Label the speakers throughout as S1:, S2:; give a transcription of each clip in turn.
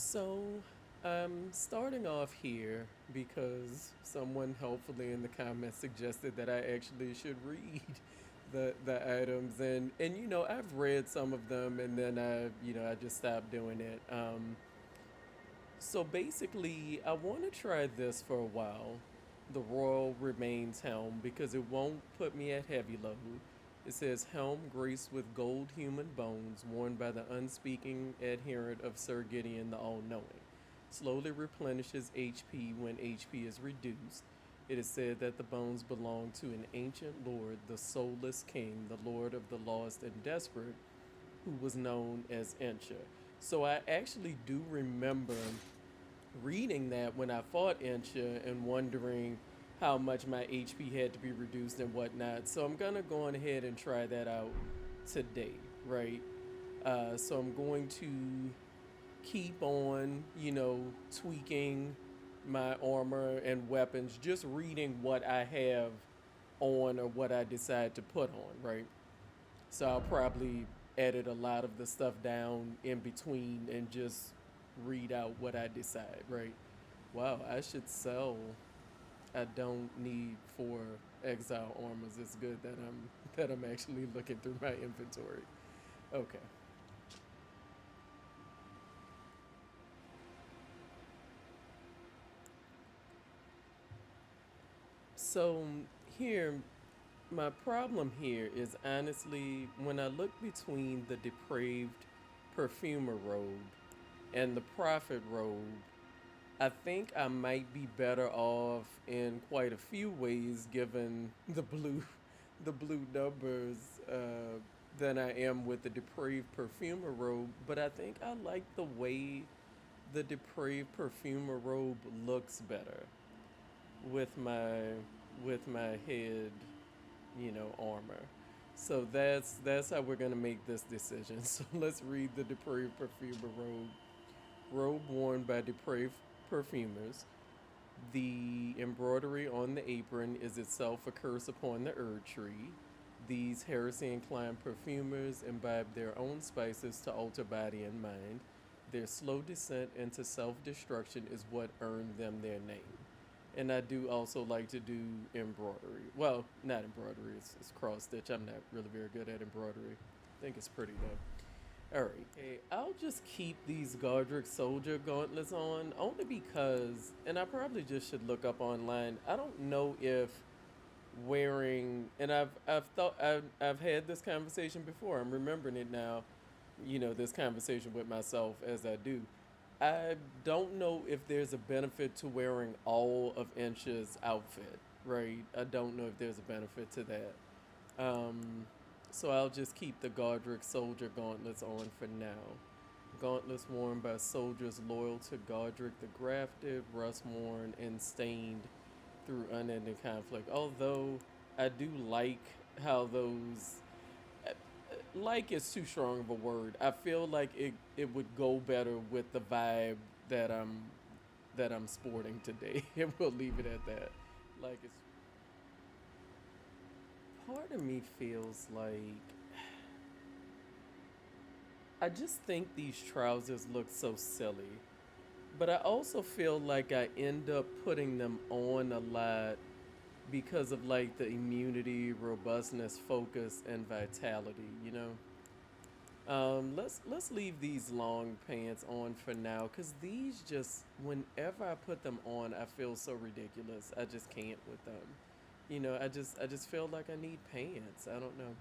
S1: So, I'm starting off here because someone helpfully in the comments suggested that I actually should read the items and I've read some of them and then I just stopped doing it. So basically, I want to try this for a while. The Royal Remains helm because it won't put me at heavy load. It says helm graced with gold human bones worn by the unspeaking adherent of Sir Gideon the All Knowing. Slowly replenishes HP when HP is reduced. It is said that the bones belong to an ancient lord, the soulless king, the lord of the lost and desperate, who was known as Ensha. So I actually do remember reading that when I fought Ensha and wondering how much my HP had to be reduced and whatnot. So I'm gonna go on ahead and try that out today, right? So I'm going to keep on, tweaking my armor and weapons, just reading what I have on or what I decide to put on, right? So I'll probably edit a lot of the stuff down in between and just read out what I decide, right? Wow, I should sell. I don't need four exile armors. It's good that I'm actually looking through my inventory. Okay. So here my problem here is honestly when I look between the depraved perfumer robe and the prophet robe, I think I might be better off in quite a few ways given the blue numbers than I am with the depraved perfumer robe. But I think I like the way the depraved perfumer robe looks better with my head, armor. So that's how we're gonna make this decision. So let's read the depraved perfumer robe. Robe worn by depraved perfumers. The embroidery on the apron is itself a curse upon the herb tree. These heresy inclined perfumers imbibe their own spices to alter body and mind. Their slow descent into self destruction is what earned them their name. And I do also like to do embroidery. Well, not embroidery, it's cross stitch. I'm not really very good at embroidery. I think it's pretty though. Alright, okay, I'll just keep these Godric Soldier gauntlets on only because, and I probably just should look up online. I don't know if wearing, and I've had this conversation before. I'm remembering it now. This conversation with myself as I do. I don't know if there's a benefit to wearing all of Inch's outfit, right? I don't know if there's a benefit to that. Um, so I'll just keep the Godric soldier gauntlets on for now. Gauntlets worn by soldiers loyal to Godric the Grafted, rust worn and stained through unending conflict. Although I do like how those like is too strong of a word. I feel like it would go better with the vibe that I'm sporting today. And we'll leave it at that. Like it's part of me feels like I just think these trousers look so silly. But I also feel like I end up putting them on a lot because of like the immunity, robustness, focus, and vitality. Let's leave these long pants on for now, cause these just whenever I put them on, I feel so ridiculous. I just can't with them. I just feel like I need pants. I don't know.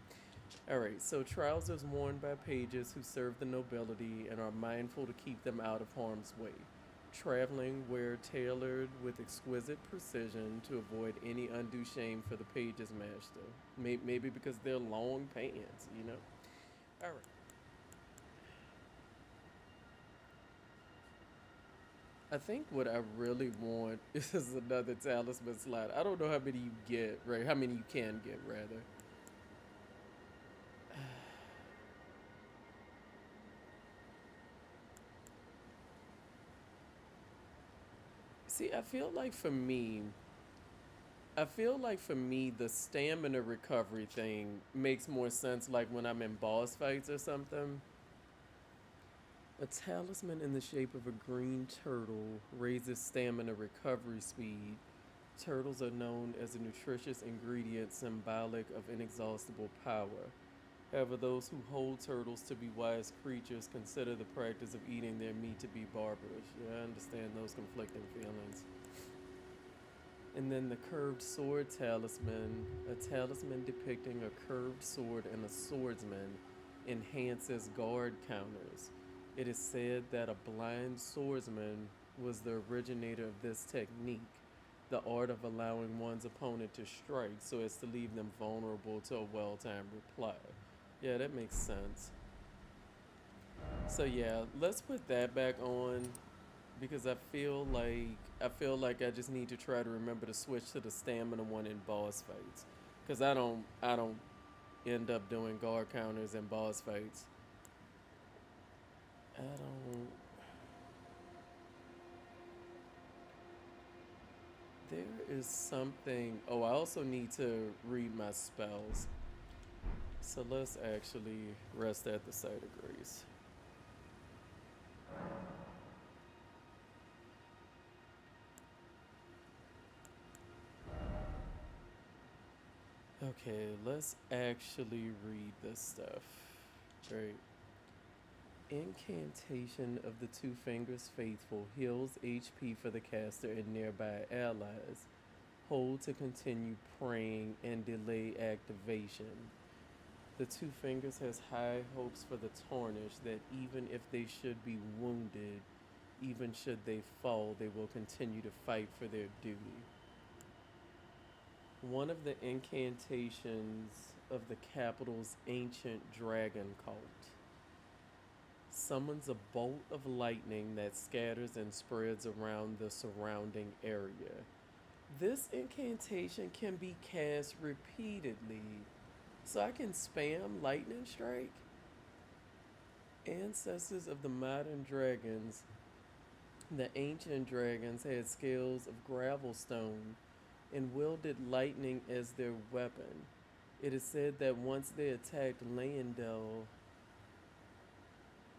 S1: All right, so trousers worn by pages who serve the nobility and are mindful to keep them out of harm's way. Traveling wear tailored with exquisite precision to avoid any undue shame for the page's master. Maybe because they're long pants. All right. I think what I really want is another talisman slot. I don't know how many you get, right? How many you can get, rather. See, I feel like for me, the stamina recovery thing makes more sense like when I'm in boss fights or something. A talisman in the shape of a green turtle raises stamina recovery speed. Turtles are known as a nutritious ingredient symbolic of inexhaustible power. However, those who hold turtles to be wise creatures consider the practice of eating their meat to be barbarous. Yeah, I understand those conflicting feelings. And then the curved sword talisman, a talisman depicting a curved sword and a swordsman, enhances guard counters. It is said that a blind swordsman was the originator of this technique, the art of allowing one's opponent to strike so as to leave them vulnerable to a well timed reply. Yeah, that makes sense. So yeah, let's put that back on because I feel like I just need to try to remember to switch to the stamina one in boss fights, because I don't end up doing guard counters in boss fights. I don't. There is something. Oh, I also need to read my spells. So let's actually rest at the site of grace. Okay, let's actually read this stuff. Right. Incantation of the Two Fingers Faithful heals HP for the caster and nearby allies. Hold to continue praying and delay activation. The Two Fingers has high hopes for the Tarnished that even if they should be wounded, even should they fall, they will continue to fight for their duty. One of the incantations of the capital's ancient dragon cult summons a bolt of lightning that scatters and spreads around the surrounding area. This incantation can be cast repeatedly, so I can spam lightning strike. Ancestors of the modern dragons, the ancient dragons had scales of gravel stone and wielded lightning as their weapon. It is said that once they attacked Landel,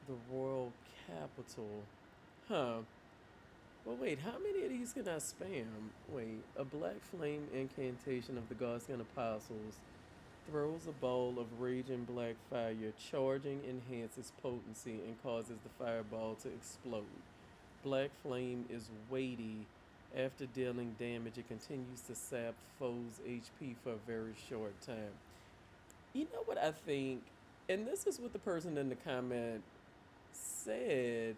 S1: the royal capital. Huh. Well, wait, how many of these can I spam? Wait, a black flame incantation of the Guardian Apostles throws a ball of raging black fire. Charging enhances potency and causes the fireball to explode. Black flame is weighty. After dealing damage, it continues to sap foes' HP for a very short time. You know what I think? And this is what the person in the comment said.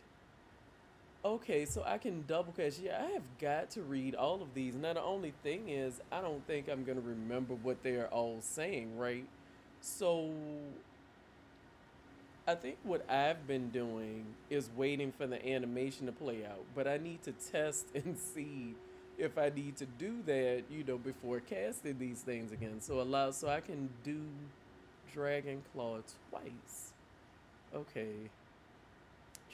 S1: Okay, so I can double catch. Yeah, I have got to read all of these. Now, the only thing is, I don't think I'm going to remember what they're all saying, right? So, I think what I've been doing is waiting for the animation to play out, but I need to test and see if I need to do that, before casting these things again. So I can do Dragon Claw twice. Okay,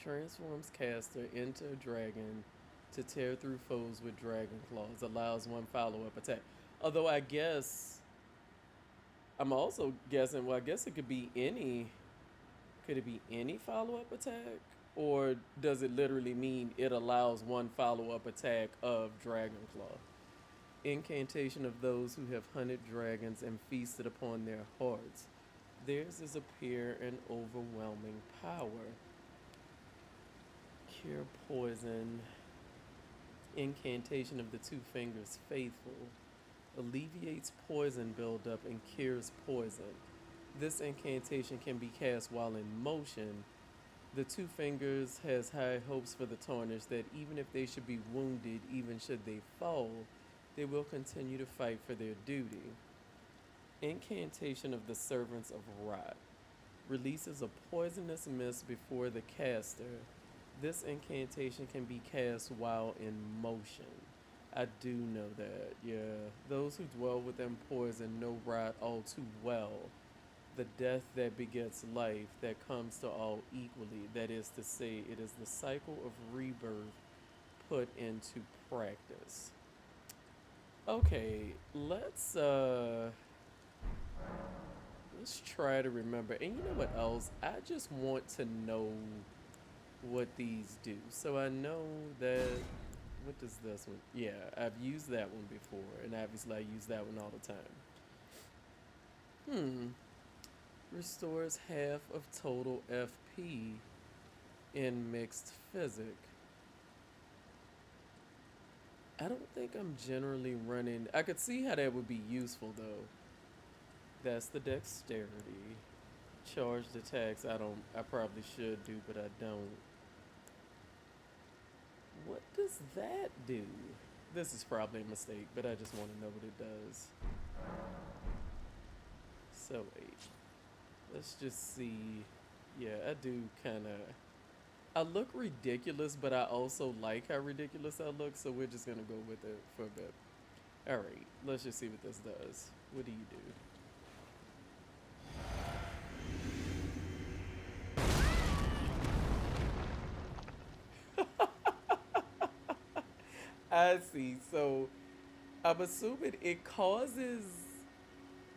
S1: transforms caster into a dragon to tear through foes with dragon claws. Allows one follow-up attack. Although I guess I'm also guessing. Well, I guess it could be any. Could it be any follow-up attack, or does it literally mean it allows one follow-up attack of dragon claw? Incantation of those who have hunted dragons and feasted upon their hearts. Theirs is a pure and overwhelming power. Cure poison. Incantation of the Two Fingers Faithful alleviates poison buildup and cures poison. This incantation can be cast while in motion. The Two Fingers has high hopes for the Tarnished that even if they should be wounded, even should they fall, they will continue to fight for their duty. Incantation of the Servants of Rot releases a poisonous mist before the caster. This incantation can be cast while in motion. I do know that, yeah. Those who dwell within poison know rot all too well. The death that begets life that comes to all equally. That is to say, it is the cycle of rebirth put into practice. Okay, let's try to remember. And you know what else? I just want to know what these do. So I know that, what does this one? Yeah, I've used that one before, and obviously I use that one all the time. Hmm. Restores half of total FP in mixed physic. I don't think I'm generally running. I could see how that would be useful though. That's the dexterity. Charged attacks. I don't. I probably should do, but I don't. What does that do? This is probably a mistake, but I just want to know what it does. So wait. Let's just see. Yeah, I do kind of. I look ridiculous, but I also like how ridiculous I look, so we're just gonna go with it for a bit. All right, let's just see what this does. What do you do? I see. So I'm assuming it causes.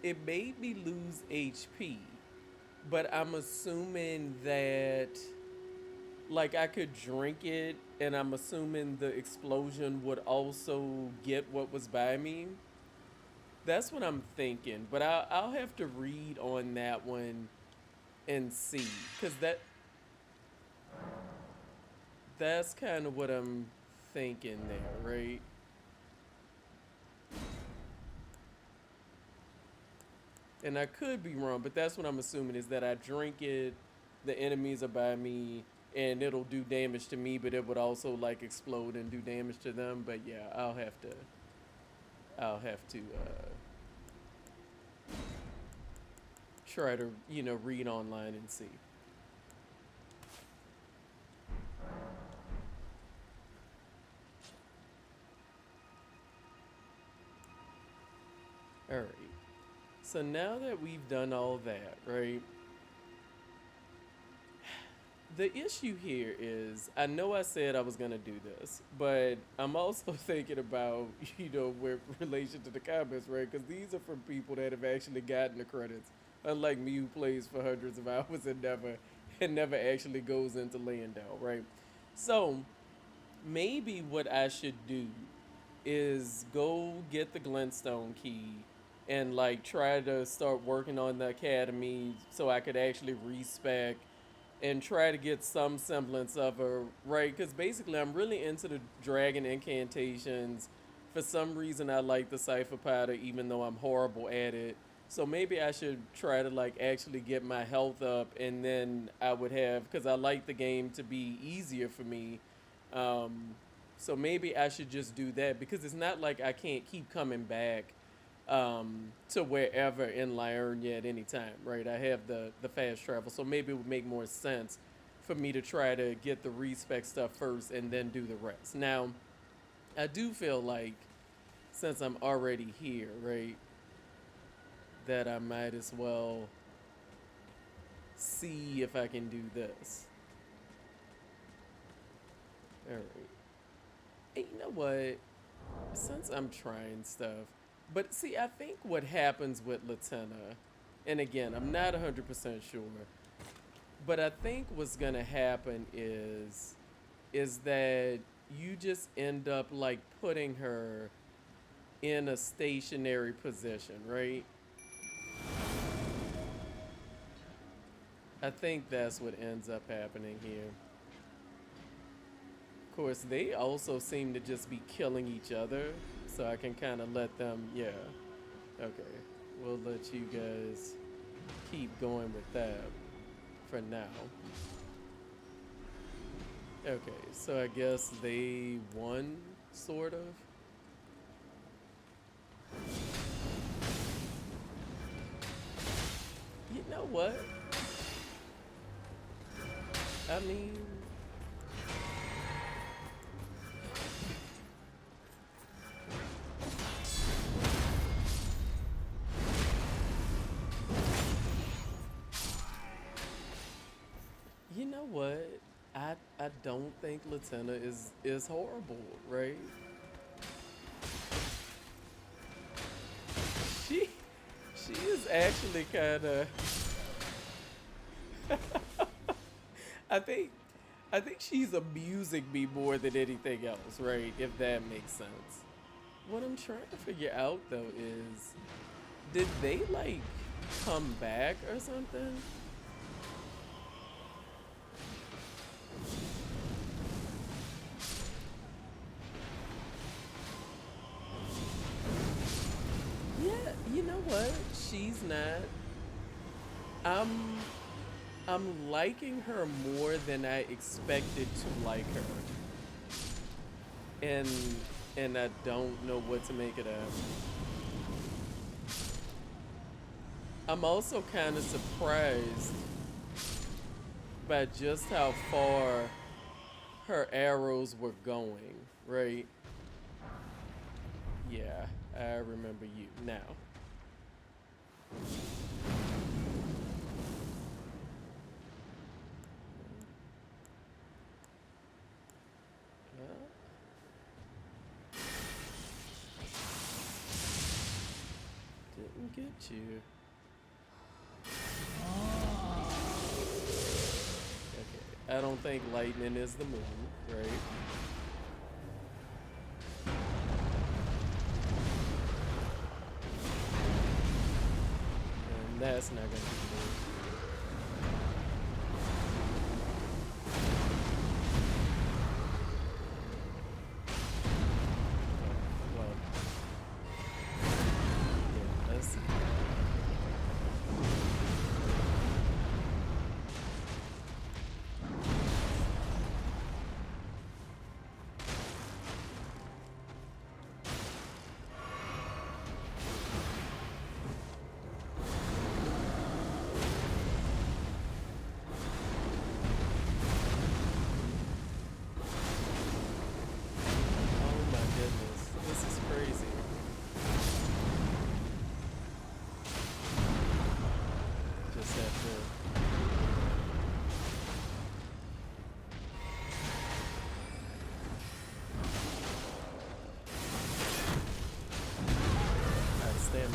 S1: It made me lose HP, but I'm assuming that like I could drink it, and I'm assuming the explosion would also get what was by me. That's what I'm thinking, but I'll have to read on that one and see, cause that's kind of what I'm thinking there, right? And I could be wrong, but that's what I'm assuming is that I drink it, the enemies are by me, and it'll do damage to me, but it would also like explode and do damage to them. But yeah, I'll have to try to read online and see. All right. So now that we've done all that, right? The issue here is I know I said I was going to do this, but I'm also thinking about, with relation to the comments, right? Because these are from people that have actually gotten the credits, unlike me who plays for hundreds of hours and never actually goes into laying down, right? So maybe what I should do is go get the Glintstone key and like try to start working on the academy so I could actually respec and try to get some semblance of a right, because basically I'm really into the dragon incantations. For some reason I like the cipher powder even though I'm horrible at it. So maybe I should try to like actually get my health up, and then I would have, because I like the game to be easier for me. um, so maybe I should just do that, because it's not like I can't keep coming back to wherever in Liurnia at any time, right? I have the fast travel, so maybe it would make more sense for me to try to get the respec stuff first and then do the rest. Now, I do feel like since I'm already here, right, that I might as well see if I can do this. All right. And you know what? Since I'm trying stuff, but see, I think what happens with Latenna, and again, I'm not 100% sure, but I think what's gonna happen is that you just end up like putting her in a stationary position, right? I think that's what ends up happening here. Of course, they also seem to just be killing each other, so I can kind of let them, yeah. Okay, we'll let you guys keep going with that for now. Okay, so I guess they won, sort of. You know what? I mean, you know what? I don't think Latenna is horrible, right? She she is actually kind of. I think I think she's abusing me more than anything else, right? If that makes sense. What I'm trying to figure out though is, did they like come back or something? Yeah, you know what? She's not. I'm I'm liking her more than I expected to like her. And I don't know what to make it of. I'm also kind of surprised by just how far her arrows were going, right? Yeah, I remember you now. Didn't get you. Okay, I don't think lightning is the move, right? And that's not gonna be the move. Well, yeah, let's see. Oh my goodness, this is crazy. Just have to. I stand.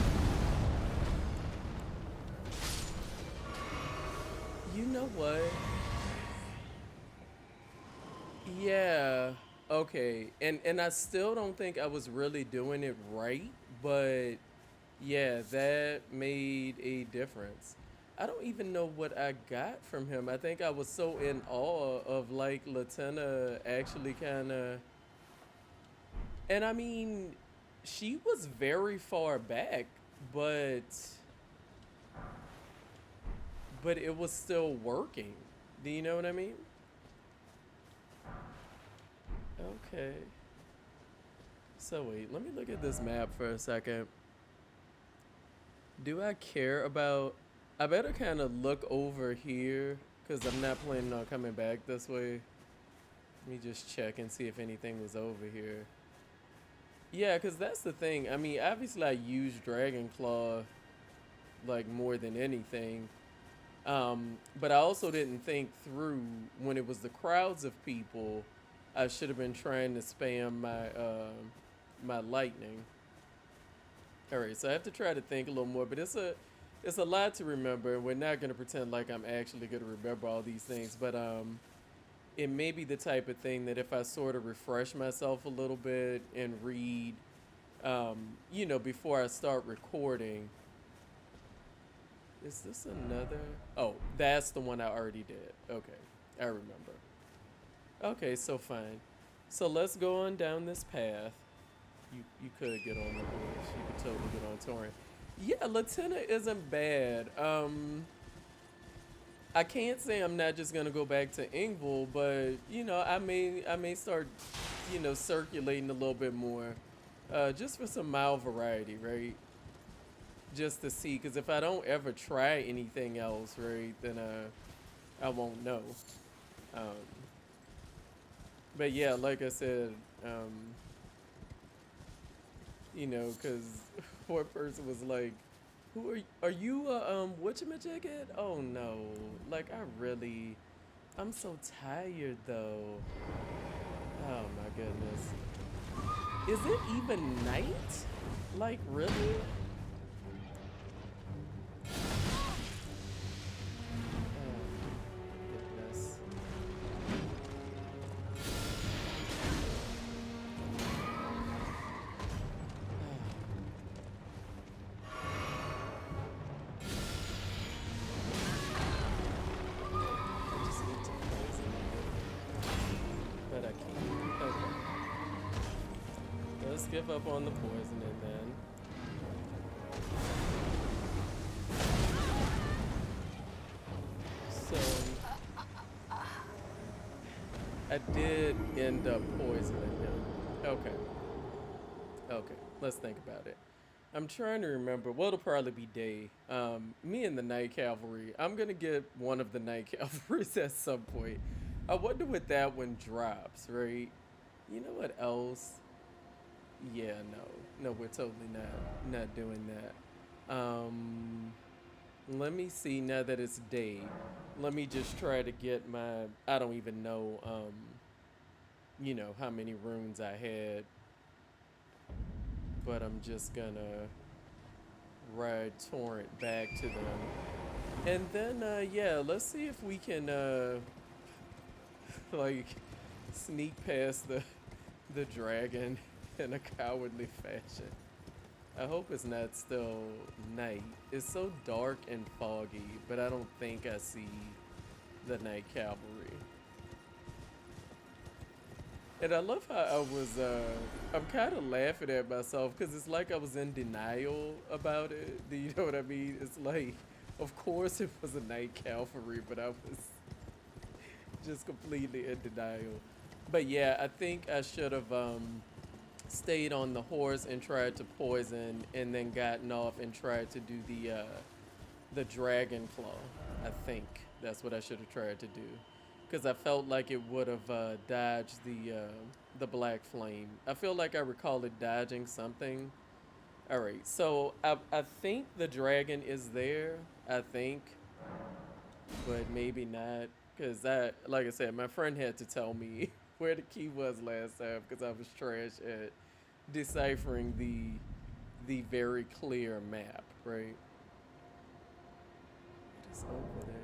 S1: You know what? Yeah. Okay. And I still don't think I was really doing it right, but yeah, that made a difference. I don't even know what I got from him. I think I was so in awe of like Latina actually kind of. And I mean, she was very far back, but it was still working. Do you know what I mean? Okay. So wait, let me look at this map for a second. Do I care about? I better kind of look over here because I'm not planning on coming back this way. Let me just check and see if anything was over here. Yeah, because that's the thing. I mean, obviously I use Dragon Claw like more than anything. But I also didn't think through when it was the crowds of people. I should have been trying to spam my lightning. All right, so I have to try to think a little more, but it's a lot to remember. We're not gonna pretend like I'm actually gonna remember all these things, but it may be the type of thing that if I sort of refresh myself a little bit and read, before I start recording. Is this another? Oh, that's the one I already did. Okay, I remember. Okay, so fine. So let's go on down this path. You could get on the horse. You could totally get on Torrent. Yeah, Latina isn't bad. I can't say I'm not just gonna go back to Ingval, but I may start, circulating a little bit more, just for some mild variety, right? Just to see, because if I don't ever try anything else, right, then I won't know. Um, but yeah, like I said, because one person was like, "Who are you? Whatchamajigget? Oh no, like I'm so tired though. Oh my goodness, is it even night? Like really? Oh goodness. let's give up on the poisoning then. So I did end up poisoning him. Okay. Okay. Let's think about it. I'm trying to remember. Well, it'll probably be day. Me and the Night Cavalry. I'm gonna get one of the Night Cavalries at some point. I wonder what that one drops, right? You know what else? Yeah, no, we're totally not doing that. Let me see. Now that it's day, let me just try to get my. I don't even know. How many runes I had, but I'm just gonna ride torrent back to them. And then, yeah, let's see if we can, like, sneak past the dragon in a cowardly fashion. I hope it's not still night. It's so dark and foggy, but I don't think I see the night cavalry. And I love how I'm kind of laughing at myself because it's like I was in denial about it. Do you know what I mean? It's like, of course it was a night cavalry, but I was just completely in denial. But yeah, I think I should have stayed on the horse and tried to poison, and then gotten off and tried to do the dragon claw. I think that's what I should have tried to do, because I felt like it would have dodged the black flame. I feel like I recall it dodging something. All right, so I think the dragon is there. I think, but maybe not, because like I said, my friend had to tell me where the key was last time because I was trash at deciphering the very clear map. Right, it is over there.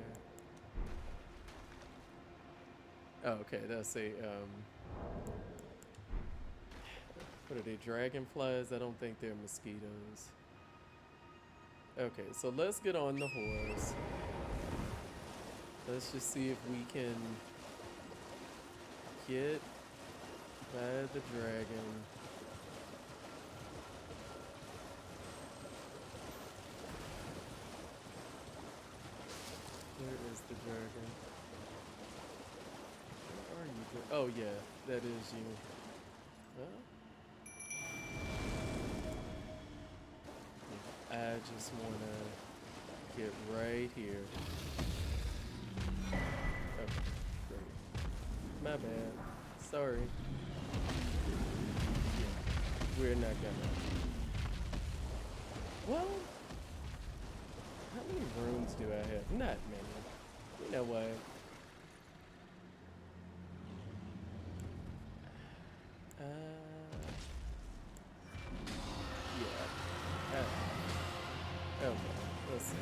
S1: Oh, okay, that's a what are they? Dragonflies? I don't think they're mosquitoes. Okay, so let's get on the horse. Let's just see if we can get by the dragon. Where is the dragon? Where are you? Oh yeah, that is you. Well, I just wanna get right here. Okay, great. My bad. Sorry. We're not gonna. Well, how many runes do I have? Not many. You know what? Uh, yeah. Okay, let's see.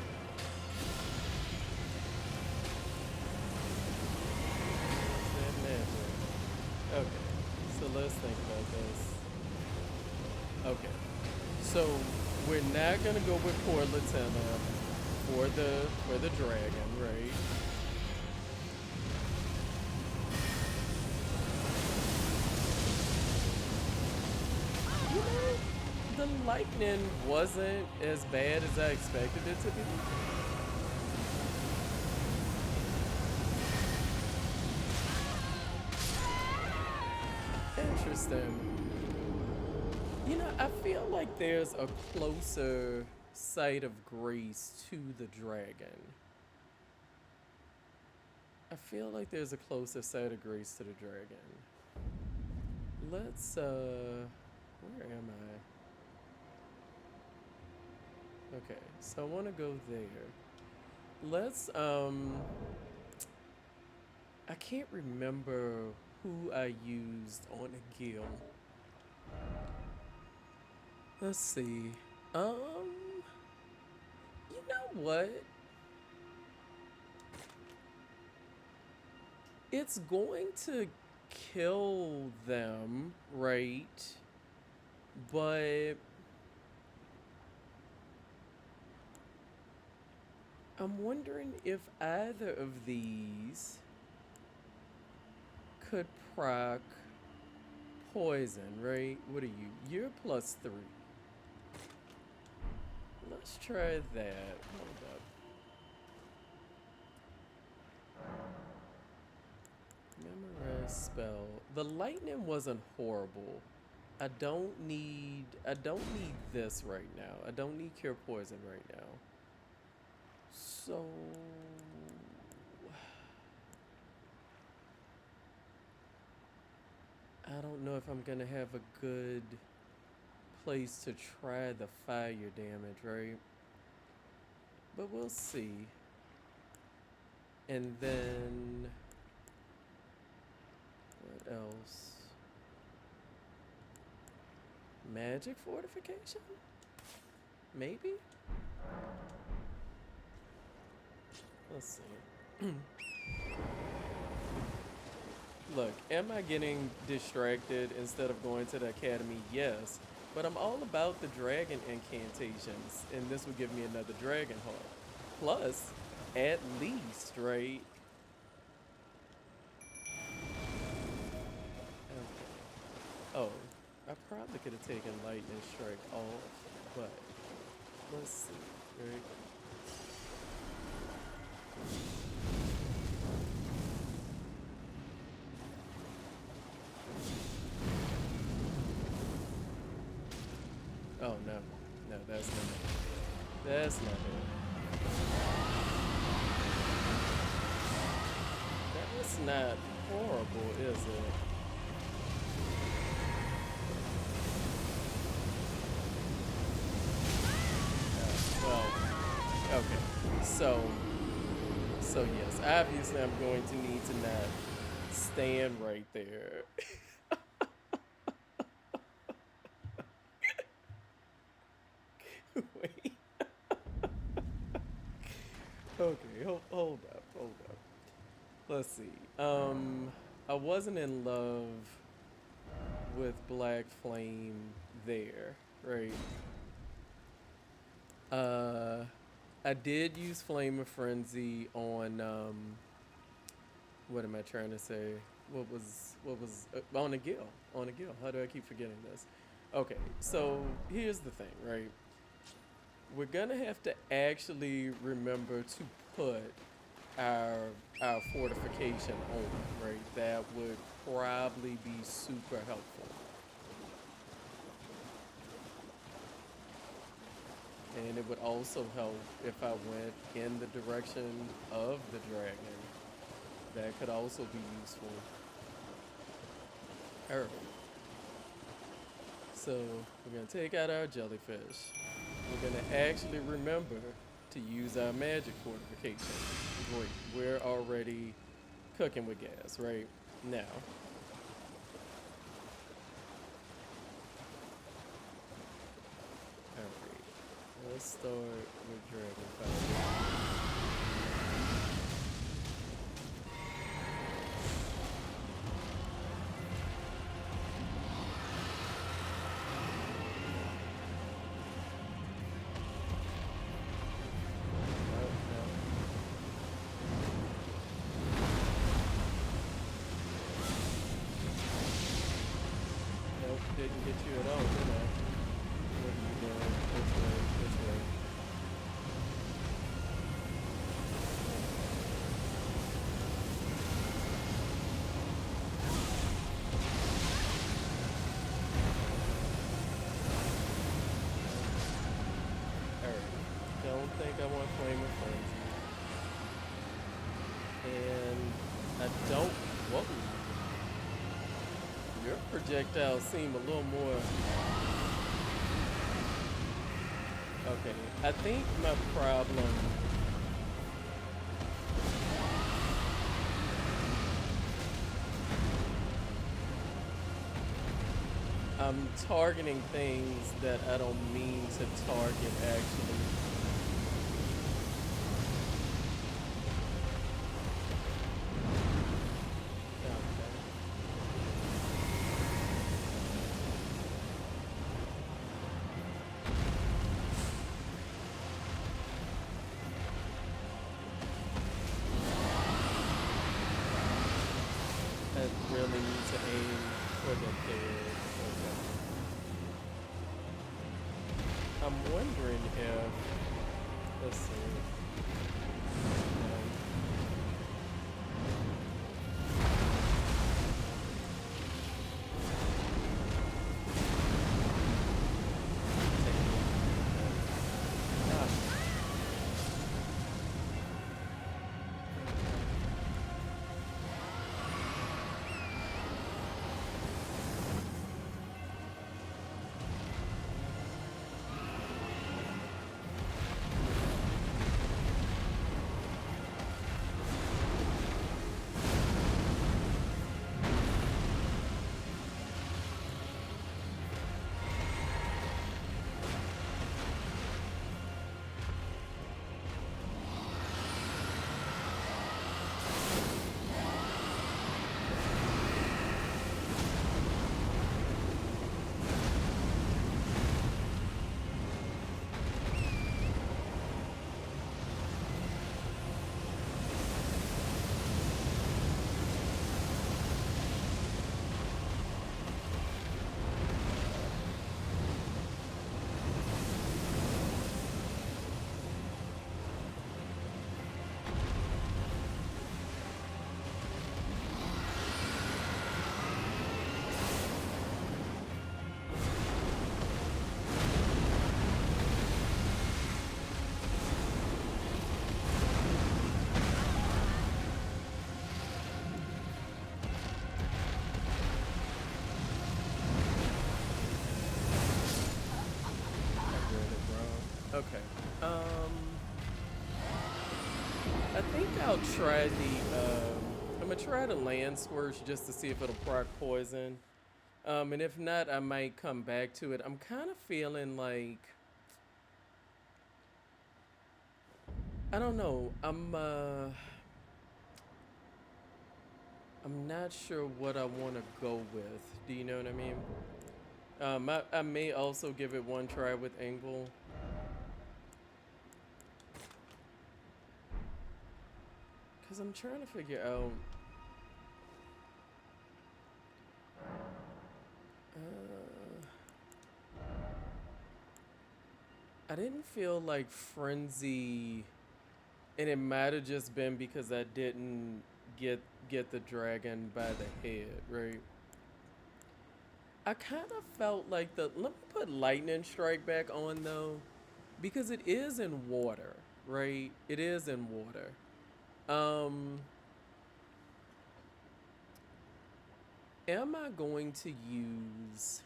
S1: Is that magic? Okay, so let's think about this. Okay, so we're not gonna go with poor Latina for the dragon, right? You know, the lightning wasn't as bad as I expected it to be. Interesting. I feel like there's a closer site of grace to the dragon. I feel like there's a closer site of grace to the dragon. Let's, where am I? Okay, so I want to go there. Let's, I can't remember who I used on a guild. Let's see. You know what? It's going to kill them, right? But I'm wondering if either of these could proc poison, right? What are you? You're +3. Let's try that. Hold up. Memorize spell. The lightning wasn't horrible. I don't need this right now. I don't need cure poison right now. So I don't know if I'm gonna have a good place to try the fire damage, right? But we'll see. And then what else? Magic fortification? Maybe? Let's see. Look, am I getting distracted instead of going to the academy? Yes. But I'm all about the dragon incantations, and this would give me another dragon heart. Plus, at least, right? Okay. Oh, I probably could have taken lightning strike off, but let's see, right? Oh no, no, that's not it. That's not it. That's not horrible, is it? Well, okay. So yes, obviously I'm going to need to not stand right there. Wait. Okay, hold up, hold up. Let's see. I wasn't in love with Black Flame there, right? Uh, I did use Flame of Frenzy on what am I trying to say? What was on a gill, on a gill. How do I keep forgetting this? Okay, so here's the thing, right? We're gonna have to actually remember to put our our fortification on, right? That would probably be super helpful. And it would also help if I went in the direction of the dragon. That could also be useful. Alright. So we're gonna take out our jellyfish. We're gonna actually remember to use our magic fortification. Great. We're already cooking with gas, right? Now. Alright. Let's start with dragon fire. Didn't get you at all, did I? What are you doing? This way, this way. Alright. Don't think I want Flame of Frenzy. And I don't. Whoa. Your projectiles seem a little more. Okay, I think my problem. I'm targeting things that I don't mean to target actually. I really need to aim For the head. Okay. I'm wondering if, let's see. Um, ah, I read it wrong. Okay. I think I'll try I'm gonna try the land squirch just to see if it'll proc poison. And if not, I might come back to it. I'm kind of feeling like I don't know. I'm not sure what I want to go with. Do you know what I mean? I may also give it one try with Angle. Because I'm trying to figure out. Uh, I didn't feel like Frenzy. And it might have just been because I didn't get get the dragon by the head, right? I kind of felt like the let me put lightning strike back on though, because it is in water, right? It is in water. Um, am I going to use?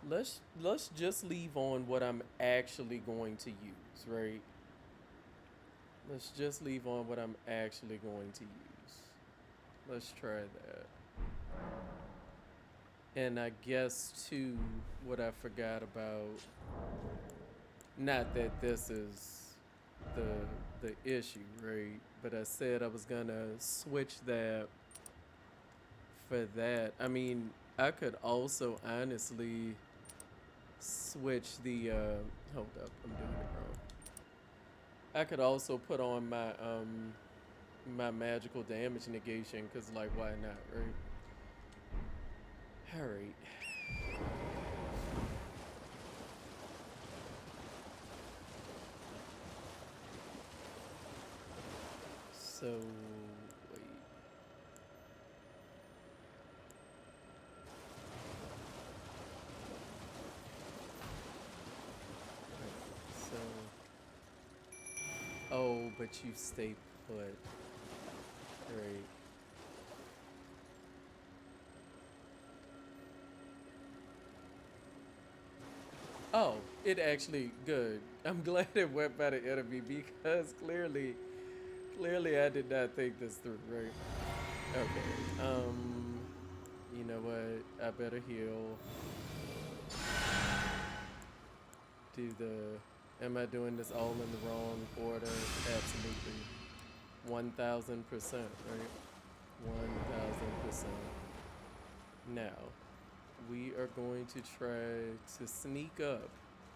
S1: Let's just leave on what I'm actually going to use, right? Let's just leave on what I'm actually going to use. Let's try that. And I guess too, what I forgot about, not that this is the the issue, right? But I said I was gonna switch that for that. I mean, I could also honestly switch the hold up, I'm doing it wrong. I could also put on my magical damage negation cuz like why not, right? All right. So wait. So oh, but you stay put. Right. Oh, it actually good. I'm glad it went by the enemy because clearly I did not think this through, right? Okay. You know what? I better heal. Do the am I doing this all in the wrong order? Absolutely. 1000%, right? 1000%. Now, we are going to try to sneak up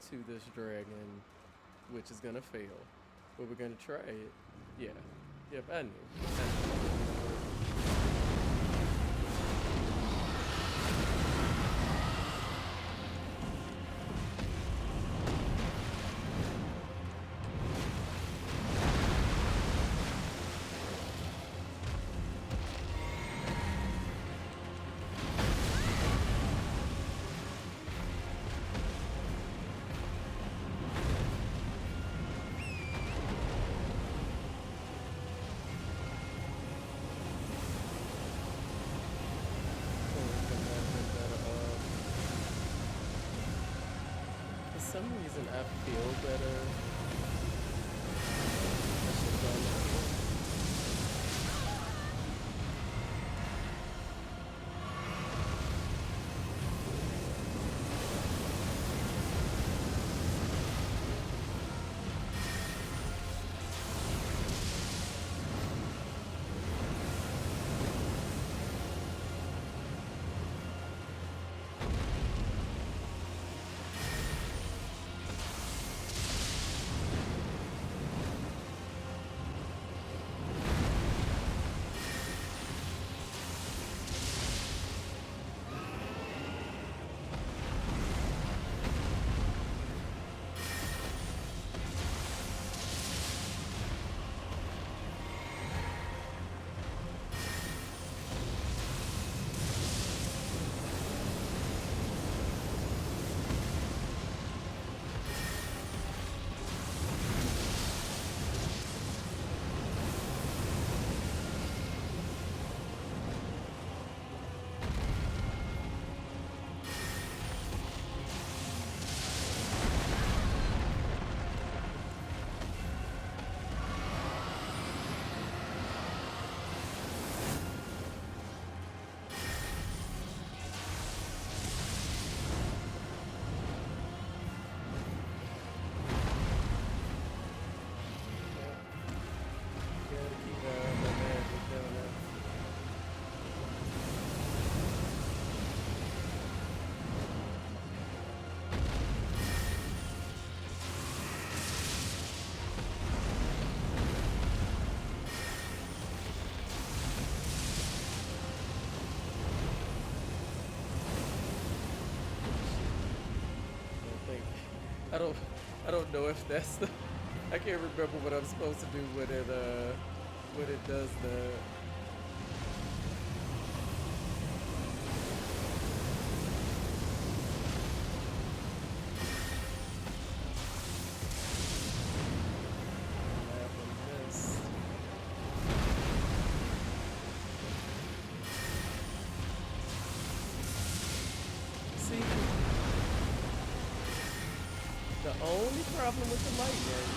S1: to this dragon, which is gonna fail. But we're gonna try it. Yeah. Yep, I knew. I knew. For some reason, I feel better. I should run here. Gotta keep my magic down there. I think I don't I don't know if that's the I can't remember what I'm supposed to do when it does the laugh and miss. See, the only problem with the lightning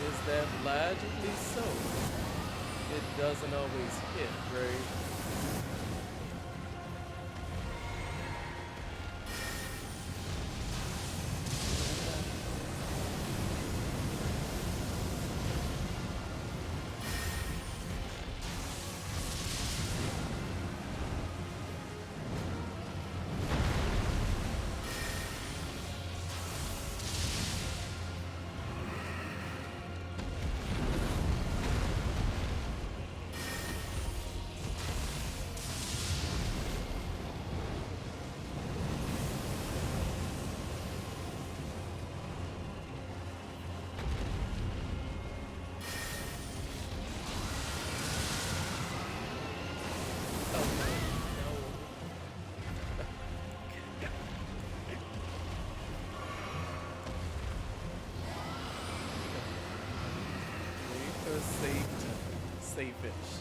S1: is that logically so, it doesn't always hit, right? Oh no, no. Wait for a safe-ish.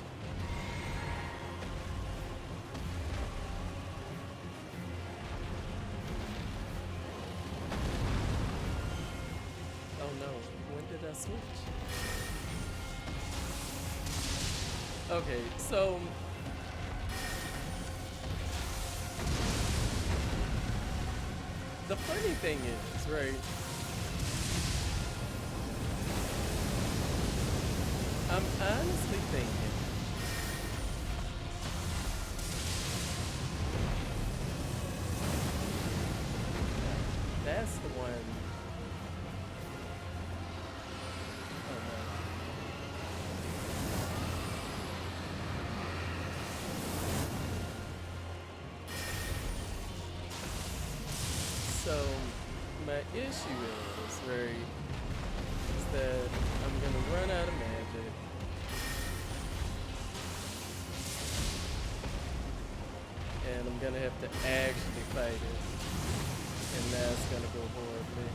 S1: Oh no, when did I switch? Okay, so the funny thing is, right? I'm honestly thinking that's the one. Oh So my issue is, right, is that I'm gonna run out of magic, and I'm gonna have to actually fight it, and that's gonna go horribly.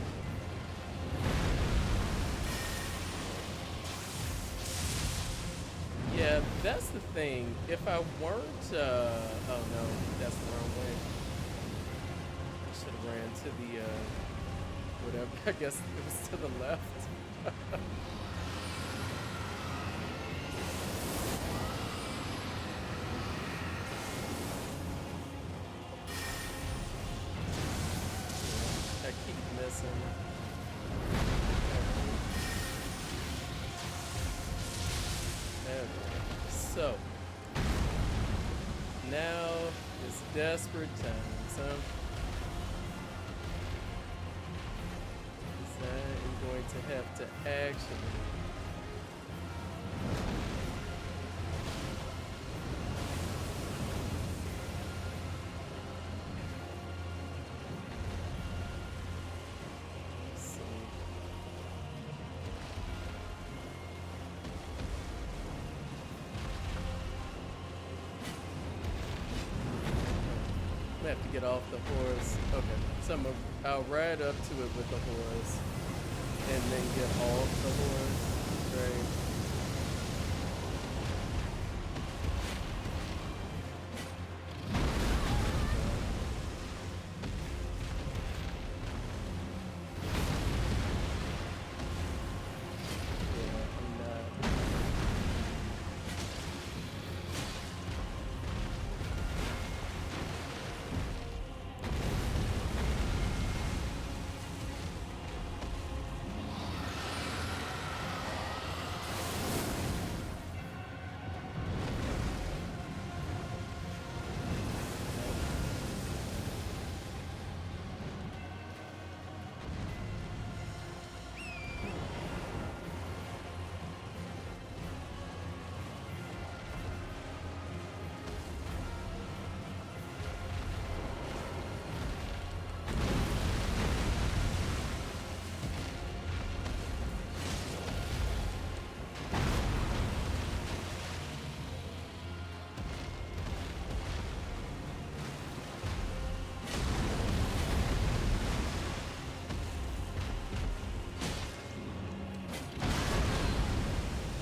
S1: Yeah, that's the thing. If I weren't, oh no, that's the wrong way. I should have ran to the, whatever. I guess it was to the left. I keep missing. Okay. So, now is desperate times, huh? 'Cause I am going to have to actually. See. I have to get off the horse. Okay, so I'll ride up to it with the horse, and then get off the horse, right? Yeah, I'm not.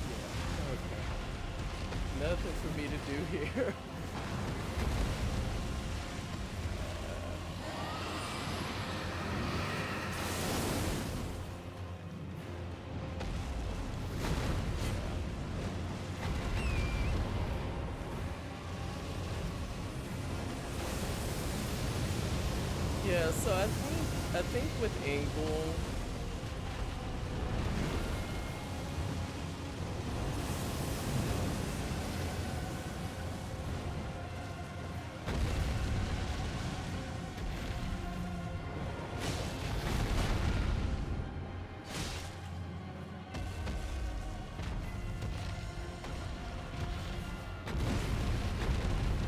S1: Yeah, okay. Nothing for me to do here. Yeah, so I think with Angle,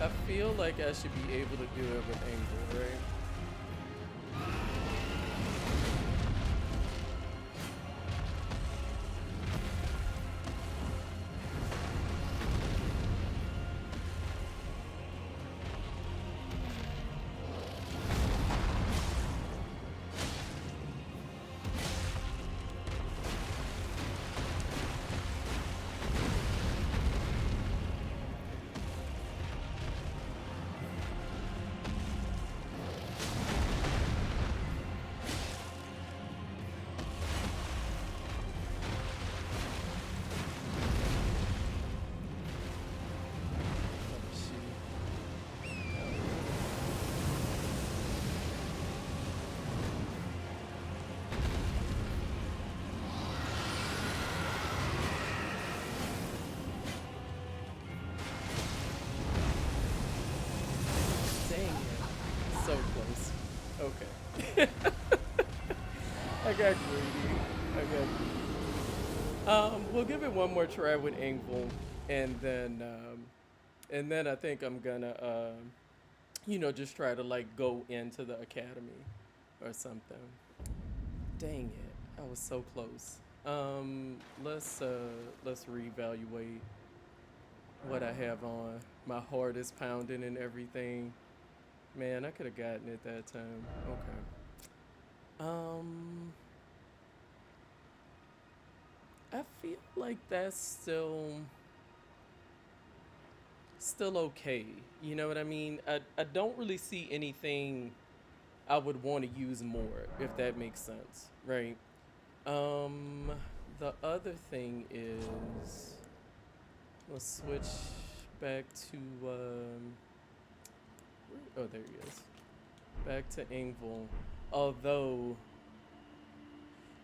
S1: I feel like I should be able to do it with Angle, right? Let me see. Dang it. So close. Okay. I got greedy. I got greedy. We'll give it one more try with Angle, and then I think I'm gonna just try to like go into the academy. or something. Dang it, I was so close. Let's reevaluate what I have on. My heart is pounding and everything. Man, I could have gotten it that time. Okay. Um, I feel like that's still okay. You know what I mean? I don't really see anything I would want to use more, if that makes sense, right? Um, the other thing is, let's switch back to oh, there he is. Back to Ingval. Although,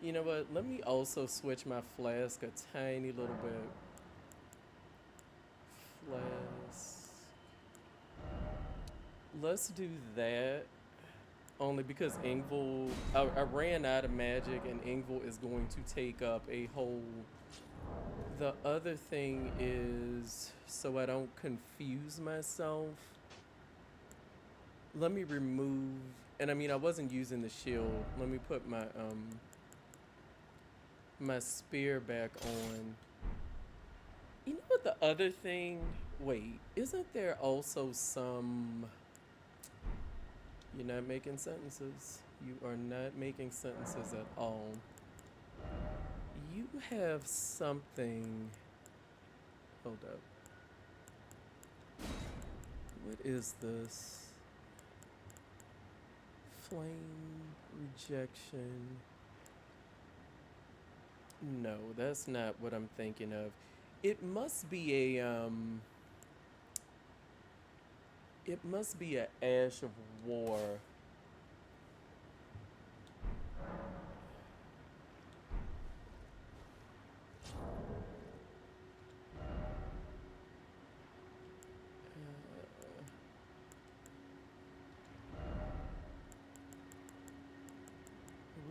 S1: you know what? Let me also switch my flask a tiny little bit. Flask. Let's do that. Only because Ingval, I ran out of magic, and Ingval is going to take up a whole. The other thing is, so I don't confuse myself, let me remove, and I mean, I wasn't using the shield. Let me put my spear back on. You know what the other thing, wait, isn't there also some, you're not making sentences. You are not making sentences at all. You have something, hold up. What is this? Flame rejection. No, that's not what I'm thinking of. It must be a Ash of War.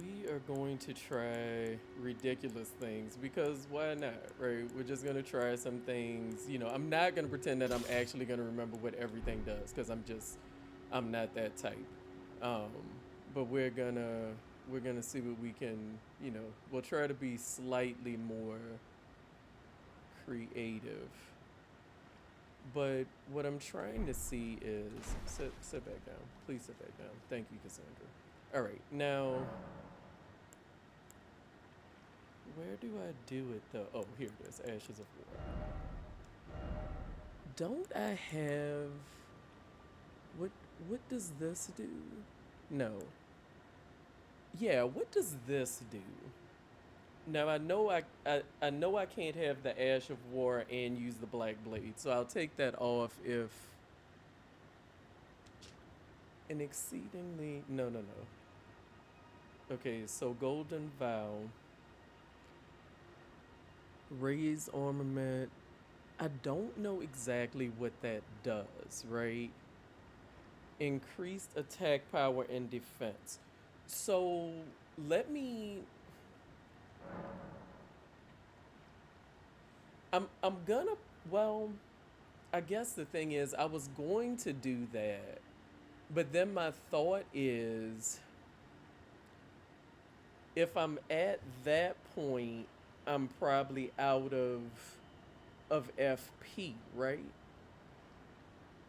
S1: We are going to try ridiculous things because why not, right? We're just gonna try some things. You know, I'm not gonna pretend that I'm actually gonna remember what everything does because I'm not that type. Um, but we're gonna see what we can. You know, we'll try to be slightly more creative. But what I'm trying to see is sit back down. Please sit back down. Thank you, Cassandra. All right, now where do I do it though? Oh, here it is. Ashes of War. Don't I have what? What does this do? No. Yeah, what does this do? Now I know I can't have the Ash of War and use the Black Blade, so I'll take that off if an exceedingly no. Okay, so Golden Vow, raise armament. I don't know exactly what that does, right? Increased attack power and defense. So let me. I'm gonna. Well, I guess the thing is, I was going to do that, but then my thought is, if I'm at that point, I'm probably out of FP, right?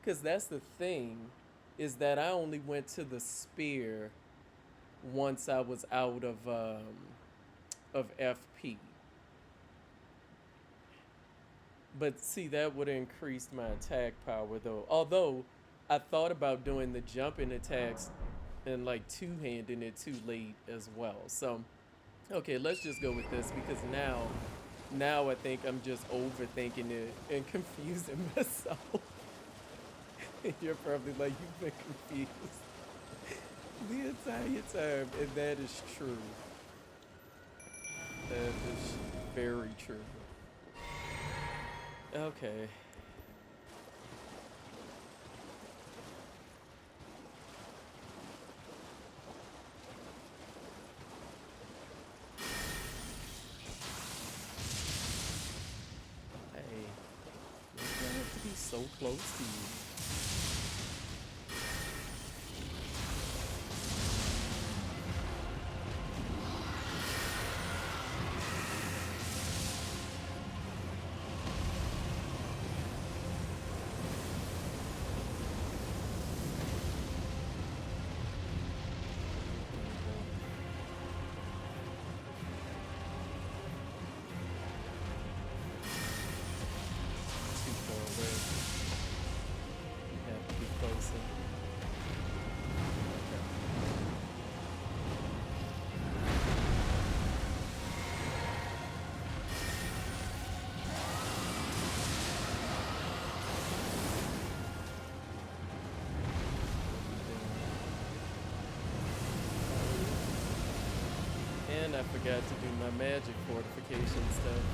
S1: Because that's the thing, is that I only went to the spear once I was out of FP. But see, that would have increased my attack power though. Although I thought about doing the jumping attacks and like two-handing it too late as well. So okay, let's just go with this because now I think I'm just overthinking it and confusing myself. You're probably like, you've been confused the entire time, and that is true. That is very true. Okay. Hey, you don't have to be so close to you. I forgot to do my magic fortification stuff.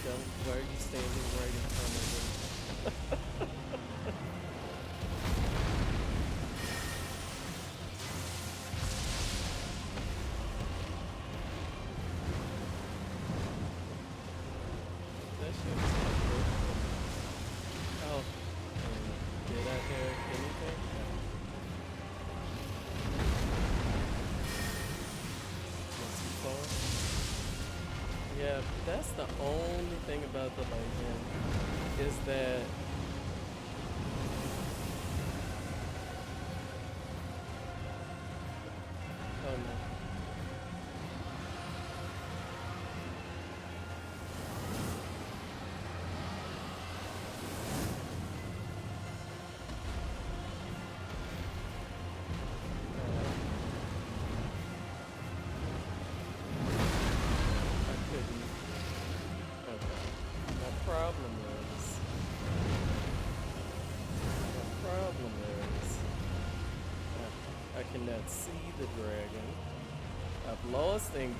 S1: Don't, why are you standing right in front of it? That shit was not good. Oh, did I hear anything? Not too far. Yeah, that's the only thing about the Lightning is that oh no. I couldn't. Okay. My problem is I cannot see the dragon. I've lost Engel.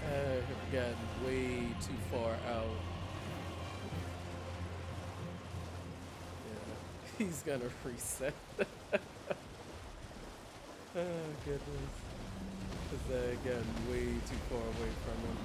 S1: I have gotten way too far out. Yeah, he's gonna reset. Oh goodness, because I got way too far away from him.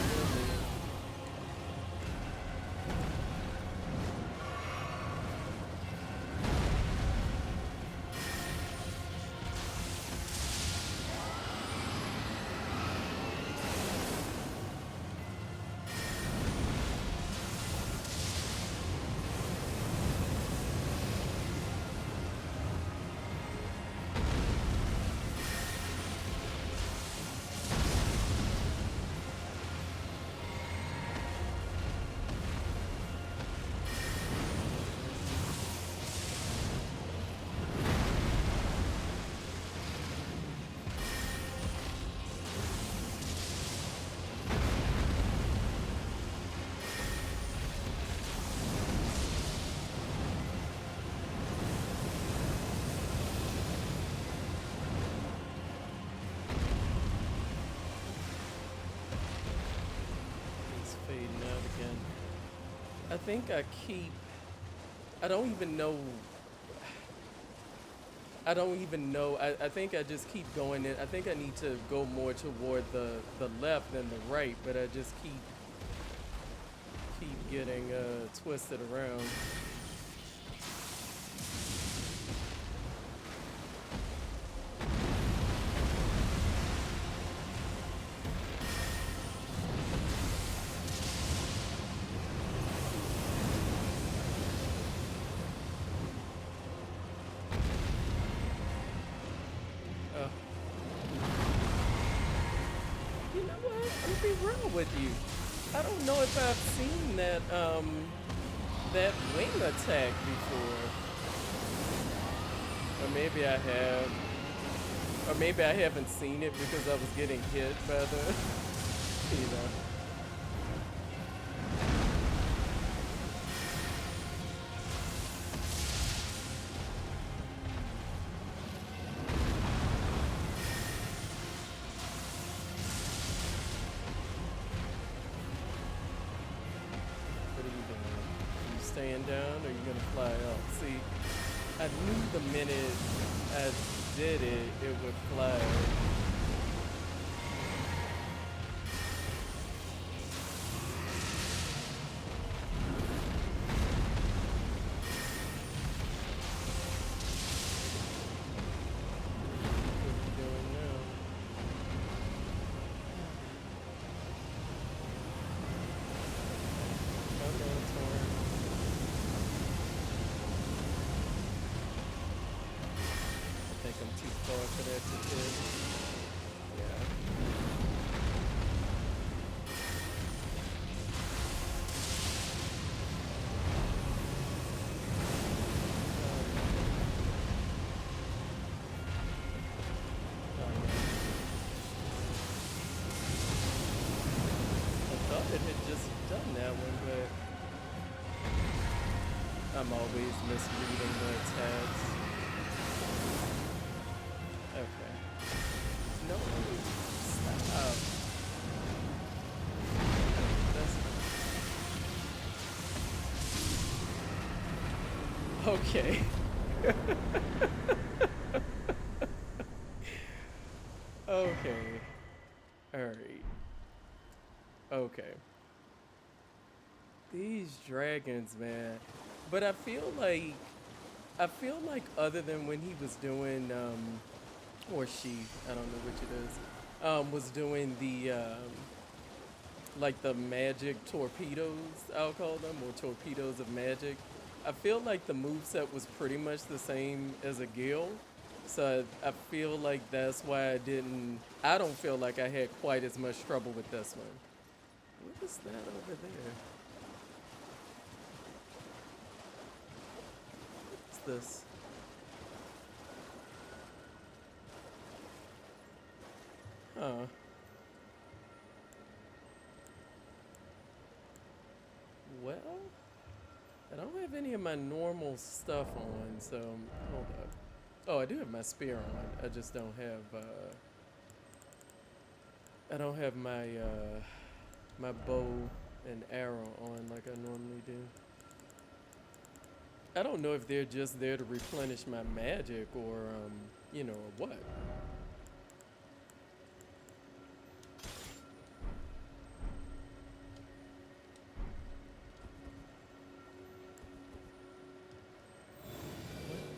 S1: Really? I think I keep. I don't even know. I don't even know. I think I just keep going in. I think I need to go more toward the left than the right, but I just keep getting twisted around. Uh, you know what? I'm gonna be real with you. I don't know if I've seen that wing attack before, or maybe I have, or maybe I haven't seen it because I was getting hit by the, you know. What are you doing? Are you staying down, or are you gonna fly up? See, I knew the minute I did it, it would fly. What are you doing now? Come on, Torn. I think I'm too far for that to hit. Yeah. I thought it had just done that one, but I'm always misreading the attacks. Okay. No, stop. That's okay. Okay. All right. Okay. These dragons, man. But I feel like other than when he was doing or she, I don't know which it is, was doing the like the magic torpedoes, I'll call them, or torpedoes of magic. I feel like the moveset was pretty much the same as a Gale. So I feel like that's why I don't feel like I had quite as much trouble with this one. What is that over there? What's this? Huh. Well, I don't have any of my normal stuff on, so hold up. Oh, I do have my spear on. I just don't have I don't have my bow and arrow on like I normally do. I don't know if they're just there to replenish my magic or or what.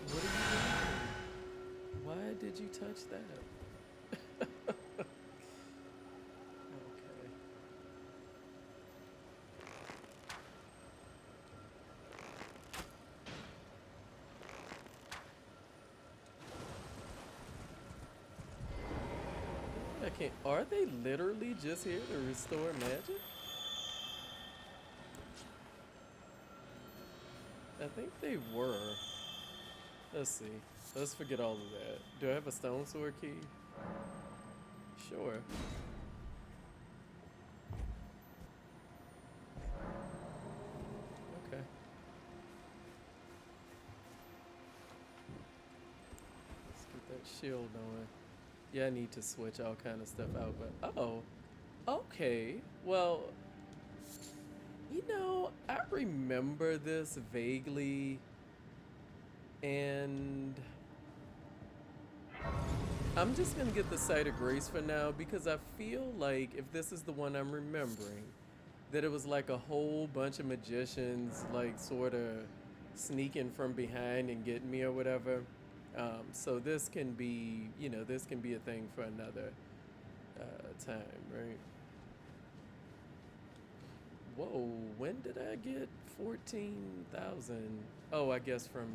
S1: What are you doing? Why did you touch that? Okay. I can't. Are they literally just here to restore magic? I think they were. Let's see. Let's forget all of that. Do I have a stone sword key? Sure. Okay. Let's get that shield on. Yeah, I need to switch all kind of stuff out, but oh, okay. Well, I remember this vaguely, and I'm just gonna get the site of grace for now because I feel like if this is the one I'm remembering, that it was like a whole bunch of magicians, like sort of sneaking from behind and getting me or whatever. So this can be, this can be a thing for another time, right? Whoa, when did I get 14,000? Oh, I guess from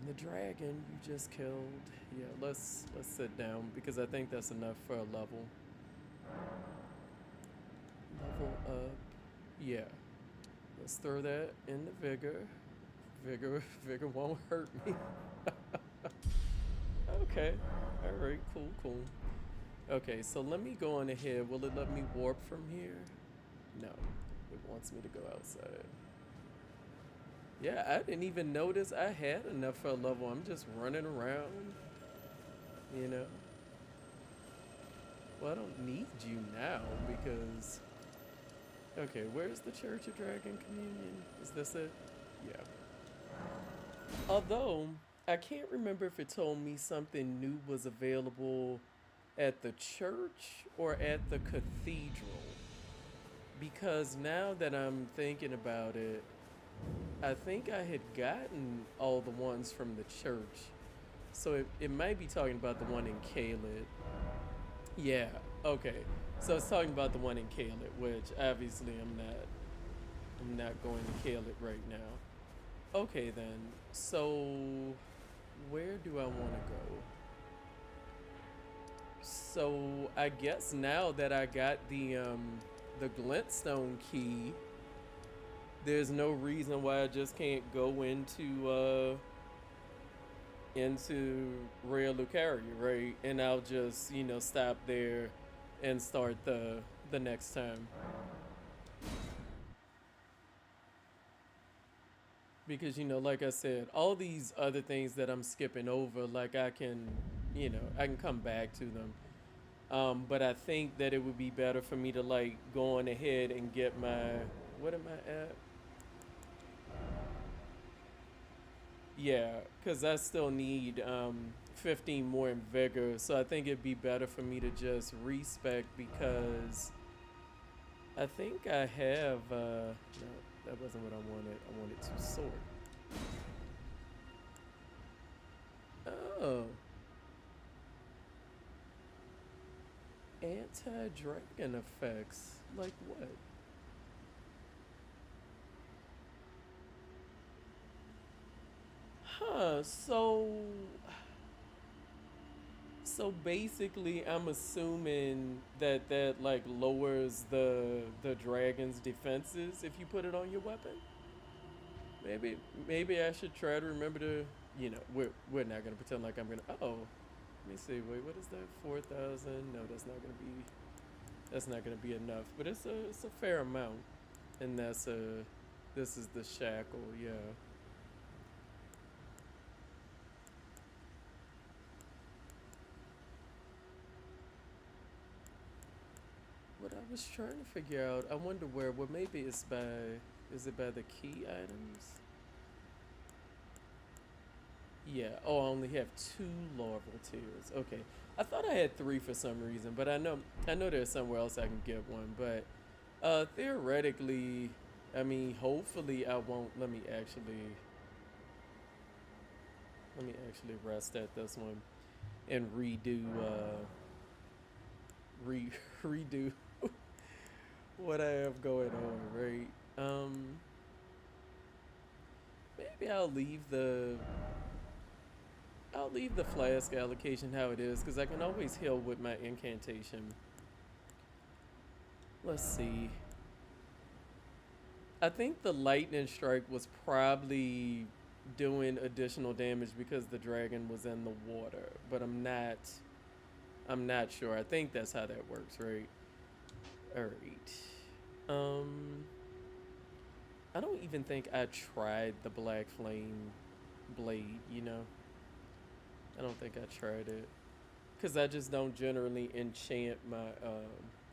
S1: the dragon you just killed. Yeah, let's sit down because I think that's enough for a level. Level up. Yeah. Let's throw that in the vigor. Vigor won't hurt me. Okay. All right. Cool. Cool. Okay. So let me go on ahead. Will it let me warp from here? No. It wants me to go outside. Yeah, I didn't even notice I had enough for a level. I'm just running around. You know. Well, I don't need you now because. Okay, where's the Church of Dragon Communion? Is this it? Yeah. Although, I can't remember if it told me something new was available at the church or at the cathedral. Because now that I'm thinking about it, I think I had gotten all the ones from the church. So it might be talking about the one in Caled. Yeah, okay. So it's talking about the one in Caled, which obviously I'm not going to Caled right now. Okay then. So where do I want to go? So I guess now that I got the Glintstone key, there's no reason why I just can't go into Rhea Lucaria, right? And I'll just, stop there and start the next time. Because like I said, all these other things that I'm skipping over, like I can come back to them. But I think that it would be better for me to like go on ahead and get my, what am I at? Yeah, because I still need 15 more in vigor. So I think it'd be better for me to just respec because I think I have. No, that wasn't what I wanted. I wanted to sort. Oh, anti dragon effects. Like what? Huh, so basically I'm assuming that like lowers the dragon's defenses if you put it on your weapon. Maybe I should try to remember to we're not gonna pretend like I'm gonna let me see, wait, what is that? 4,000? No, that's not gonna be enough. But it's a fair amount. And this is the shackle, yeah. What I was trying to figure out, I wonder where. Well, maybe is it by the key items? Yeah. Oh, I only have two larval tears. Okay. I thought I had three for some reason, but I know there's somewhere else I can get one. But theoretically, I mean, hopefully I won't. Let me actually rest at this one and re redo what I have going on, right? Maybe I'll leave the flask allocation how it is because I can always heal with my incantation. Let's see. I think the lightning strike was probably doing additional damage because the dragon was in the water, but I'm not sure. I think that's how that works, right? All right. Um I don't even think I tried the black flame blade. I don't think I tried it cuz I just don't generally enchant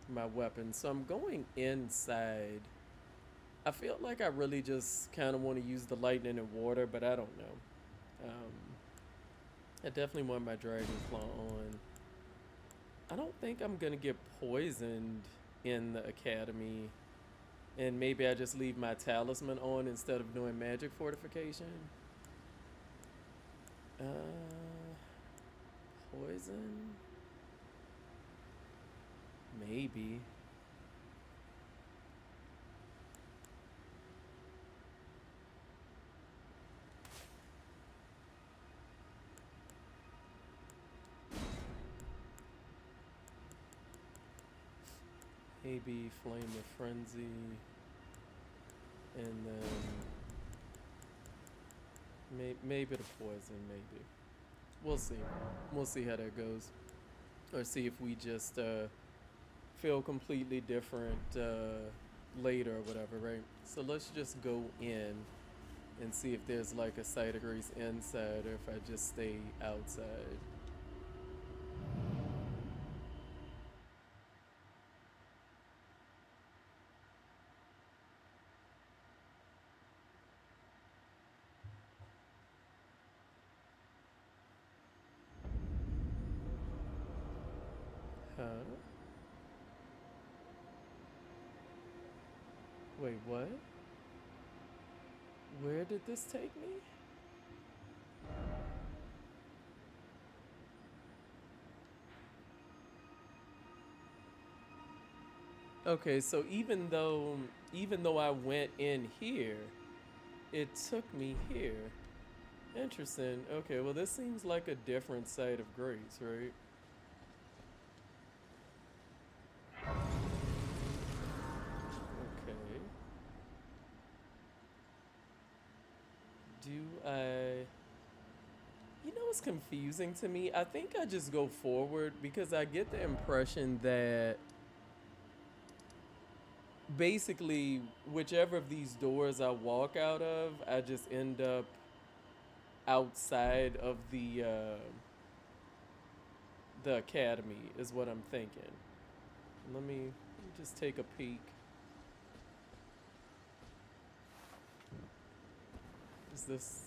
S1: my weapon. So I'm going inside. I feel like I really just kind of want to use the lightning and water, but I don't know. Um, I definitely want my dragon claw on. I don't think I'm gonna get poisoned in the academy, and maybe I just leave my talisman on instead of doing magic fortification. Uh, Poison? Maybe. Maybe Flame of Frenzy, and then maybe the poison, maybe. We'll see. We'll see how that goes. Or see if we just feel completely different later or whatever, right? So let's just go in and see if there's like a site of grace inside or if I just stay outside. Huh? Wait, what? Where did this take me? Okay, so even though I went in here, it took me here. Interesting. Okay, well this seems like a different site of grace, right? Okay. Do I You know what's confusing to me? I think I just go forward because I get the impression that basically whichever of these doors I walk out of, I just end up outside of the academy is what I'm thinking. Let me just take a peek. Is this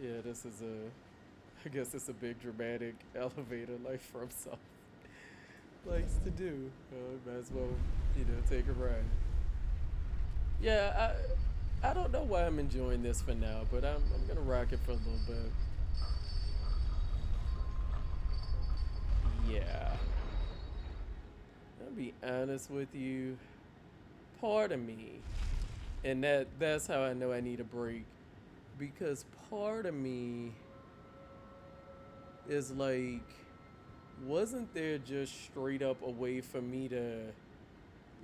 S1: Yeah, this is a I guess it's a big dramatic elevator like FromSoft likes to do. Might as well, take a ride. Yeah, I don't know why I'm enjoying this for now, but I'm gonna rock it for a little bit. Yeah, I'll be honest with you. Part of me, and that's how I know I need a break, because part of me is like, wasn't there just straight up a way for me to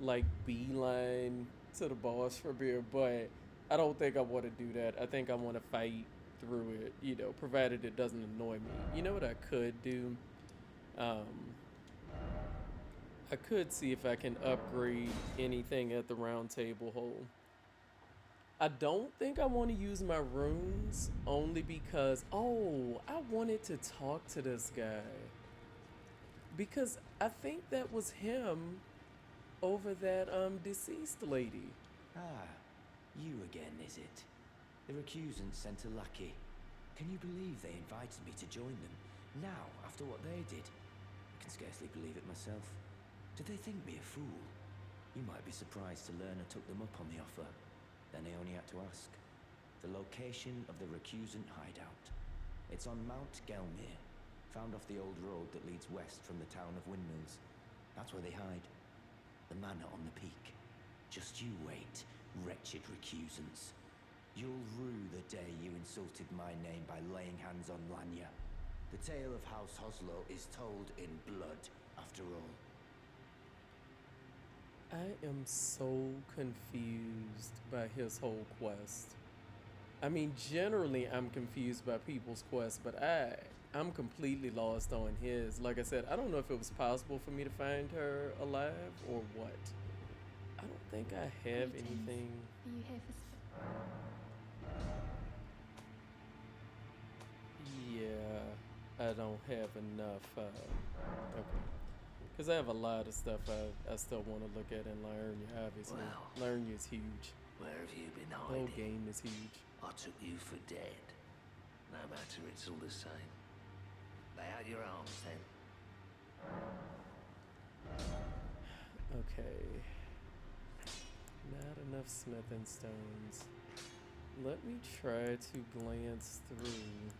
S1: like beeline to the boss for beer? But I don't think I want to do that. I think I want to fight through it, provided it doesn't annoy me. You know what I could do? Um, I could see if I can upgrade anything at the round table hole. I don't think I want to use my runes only because, oh, I wanted to talk to this guy. Because I think that was him over that deceased lady.
S2: Ah, you again, is it? The recusants sent a lackey. Can you believe they invited me to join them? Now, after what they did? I can scarcely believe it myself. Did they think me a fool? You might be surprised to learn I took them up on the offer. Then I only had to ask. The location of the recusant hideout. It's on Mount Gelmir, found off the old road that leads west from the town of Windmills. That's where they hide. The manor on the peak. Just you wait, wretched recusants. You'll rue the day you insulted my name by laying hands on Lanya. The tale of House Hoslow is told in blood, after all.
S1: I am so confused by his whole quest. I mean, generally, I'm confused by people's quests, but I'm completely lost on his. Like I said, I don't know if it was possible for me to find her alive or what. I don't think I have anything.
S3: Are you here for
S1: Yeah, I don't have enough. Okay. Because I have a lot of stuff I still want to look at and learn. Obviously,
S3: Well,
S1: learn is huge.
S3: where have you been
S1: The
S3: hiding?
S1: whole game is huge.
S3: I took you for dead. No matter, it's all the same. Lay out your arms then.
S1: Okay. Not enough smithing stones. Let me try to glance through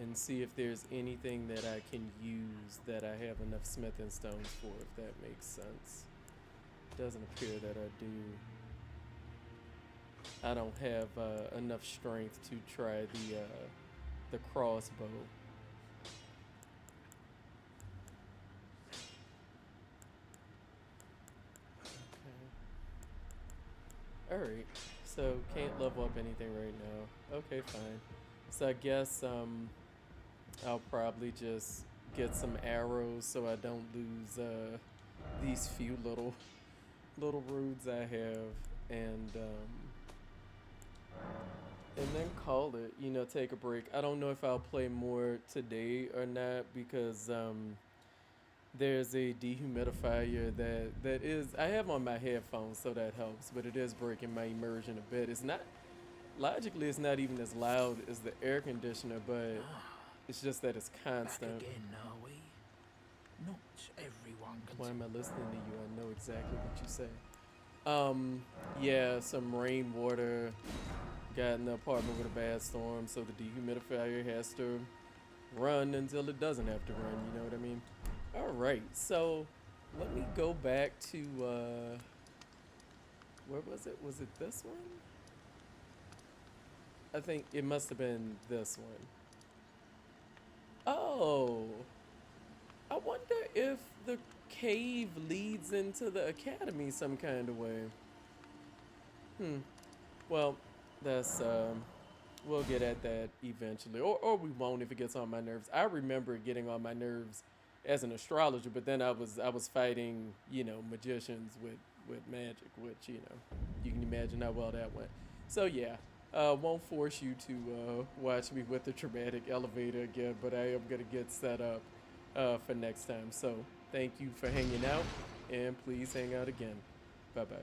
S1: and see if there's anything that I can use that I have enough smithing stones for, if that makes sense. Doesn't appear that I do. I don't have enough strength to try the crossbow. Okay. Alright. So can't level up anything right now. Okay, fine. So I guess I'll probably just get some arrows so I don't lose these few little roots I have, and then call it. You know, take a break. I don't know if I'll play more today or not because there's a dehumidifier that is I have on my headphones, so that helps, but it is breaking my immersion a bit. It's not logically it's not even as loud as the air conditioner, but it's just that it's constant.
S4: Back again, are we? Not everyone can.
S1: Why am I listening to you? I know exactly what you say. Yeah, some rainwater got in the apartment with a bad storm, so the dehumidifier has to run until it doesn't have to run, you know what I mean? Alright, so let me go back to where was it? Was it this one? I think it must have been this one. Oh, I wonder if the cave leads into the academy some kind of way. Well, that's we'll get at that eventually, or we won't if it gets on my nerves. I remember it getting on my nerves as an astrologer, but then I was fighting, you know, magicians with magic, which, you know, you can imagine how well that went. So yeah, won't force you to watch me with the traumatic elevator again, but I am gonna get set up for next time. So thank you for hanging out, and please hang out again. Bye bye.